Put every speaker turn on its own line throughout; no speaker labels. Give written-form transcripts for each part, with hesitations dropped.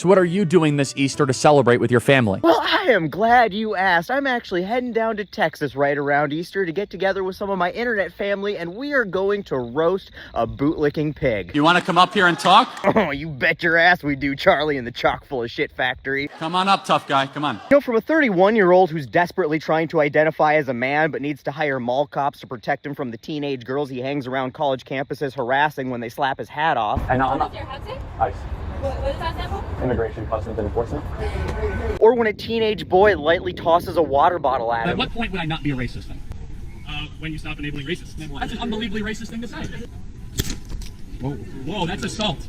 So what are you doing this Easter to celebrate with your family?
Well, I am glad you asked. I'm actually heading down to Texas right around Easter to get together with some of my internet family, and we are going to roast a bootlicking pig.
You want to come up here and talk?
Oh, you bet your ass we do, Charlie, in the chock full of shit factory.
Come on up, tough guy. Come on.
You know, from a 31-year-old who's desperately trying to identify as a man but needs to hire mall cops to protect him from the teenage girls he hangs around college campuses harassing when they slap his hat off.
And I'm not. ICE.
What does that stand for?
Immigration Customs and Enforcement.
Or when a teenage boy lightly tosses a water bottle at him.
At what point would I not be a racist then? When you stop enabling racists. That's an unbelievably racist thing to say. Whoa, whoa, that's assault.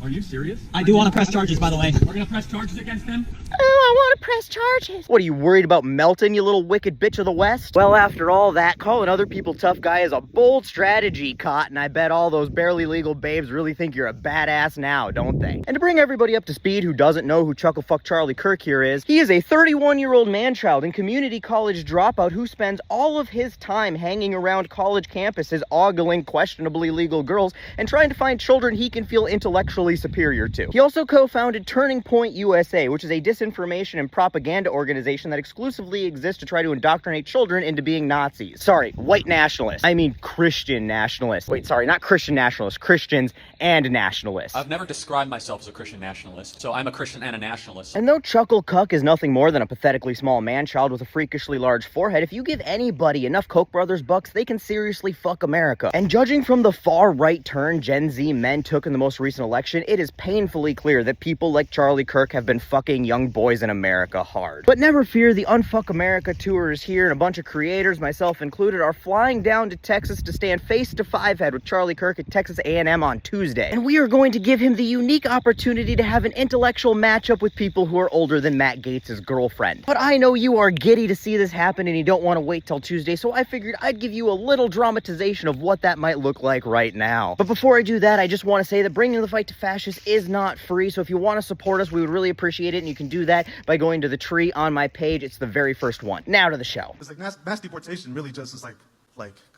Are you serious?
I do want to press charges, by the way.
We're gonna press charges against him?
Oh, I want to press charges. What, are you worried about melting, you little wicked bitch of the West? Well, after all that, calling other people tough guy is a bold strategy, Cotton. I bet all those barely legal babes really think you're a badass now, don't they? And to bring everybody up to speed who doesn't know who Chucklefuck Charlie Kirk here is, he is a 31-year-old man-child and community college dropout who spends all of his time hanging around college campuses, ogling questionably legal girls, and trying to find children he can feel intellectually superior to. He also co-founded Turning Point USA, which is a disinformation and propaganda organization that exclusively exists to try to indoctrinate children into being Nazis. Sorry, white nationalists. I mean Christian nationalists. Wait, sorry, not Christian nationalists, Christians and nationalists.
I've never described myself as a Christian nationalist, so I'm a Christian and a nationalist.
And though Chuckle Cuck is nothing more than a pathetically small man-child with a freakishly large forehead, if you give anybody enough Koch brothers bucks, they can seriously fuck America. And judging from the far-right turn Gen Z men took in the most recent election, it is painfully clear that people like Charlie Kirk have been fucking young boys in America hard. But never fear, the Unfuck America tour is here, and a bunch of creators, myself included, are flying down to Texas to stand face to five-head with Charlie Kirk at Texas A&M on Tuesday. And we are going to give him the unique opportunity to have an intellectual matchup with people who are older than Matt Gaetz' girlfriend. But I know you are giddy to see this happen and you don't want to wait till Tuesday, so I figured I'd give you a little dramatization of what that might look like right now. But before I do that, I just want to say that bringing the fight to fascists is not free, so if you want to support us, we would really appreciate it, and you can do that by going to the tree on my page. It's the very first one. Now to the show.
It's like mass deportation really just is like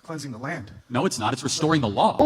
cleansing the land.
No, it's not. It's restoring the law.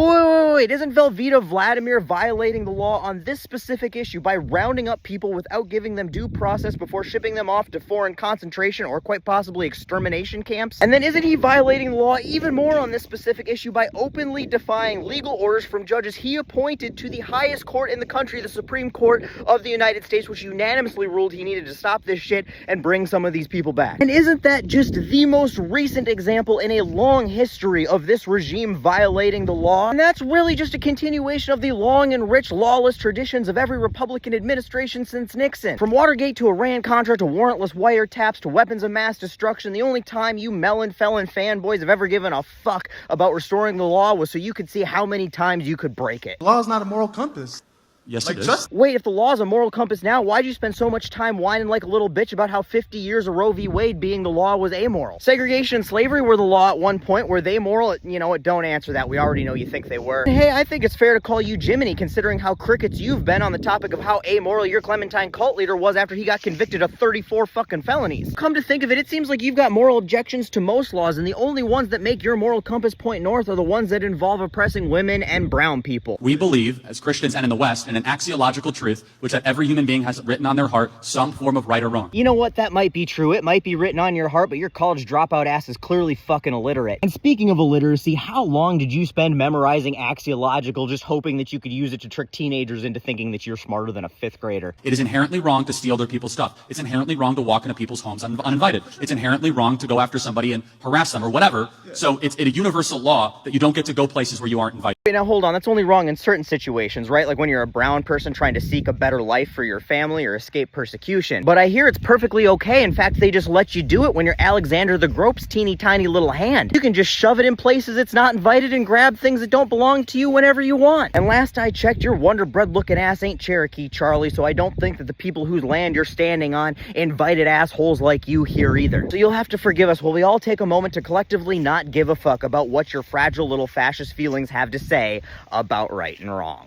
Wait. Isn't Velveeta Vladimir violating the law on this specific issue by rounding up people without giving them due process before shipping them off to foreign concentration or quite possibly extermination camps? And then isn't he violating the law even more on this specific issue by openly defying legal orders from judges he appointed to the highest court in the country, the Supreme Court of the United States, which unanimously ruled he needed to stop this shit and bring some of these people back? And isn't that just the most recent example in a long history of this regime violating the law? And that's really just a continuation of the long and rich lawless traditions of every Republican administration since Nixon. From Watergate to Iran-Contra to warrantless wiretaps to weapons of mass destruction, the only time you melon felon fanboys have ever given a fuck about restoring the law was so you could see how many times you could break it.
Law is not a moral compass.
Yes,
Like
it is.
just
Wait, if the law's a moral compass now, why'd you spend so much time whining like a little bitch about how 50 years of Roe v. Wade being the law was amoral? Segregation and slavery were the law at one point. Were they moral? You know what, don't answer that. We already know you think they were. Hey, I think it's fair to call you Jiminy, considering how crickets you've been on the topic of how amoral your Clementine cult leader was after he got convicted of 34 fucking felonies. Come to think of it, it seems like you've got moral objections to most laws, and the only ones that make your moral compass point north are the ones that involve oppressing women and brown people.
We believe, as Christians and in the West, in an axiological truth, which that every human being has written on their heart some form of right or wrong.
You know what? That might be true. It might be written on your heart, but your college dropout ass is clearly fucking illiterate. And speaking of illiteracy, how long did you spend memorizing axiological just hoping that you could use it to trick teenagers into thinking that you're smarter than a fifth grader?
It is inherently wrong to steal other people's stuff. It's inherently wrong to walk into people's homes uninvited. It's inherently wrong to go after somebody and harass them or whatever. So it's a universal law that you don't get to go places where you aren't invited.
Wait, now hold on. That's only wrong in certain situations, right? Like when you're a brown person trying to seek a better life for your family or escape persecution. But I hear it's perfectly okay. In fact, they just let you do it when you're Alexander the Grope's teeny tiny little hand. You can just shove it in places it's not invited and grab things that don't belong to you whenever you want. And last I checked, your Wonder Bread looking ass ain't Cherokee, Charlie, so I don't think that the people whose land you're standing on invited assholes like you here either. So you'll have to forgive us while we all take a moment to collectively not give a fuck about what your fragile little fascist feelings have to say about right and wrong.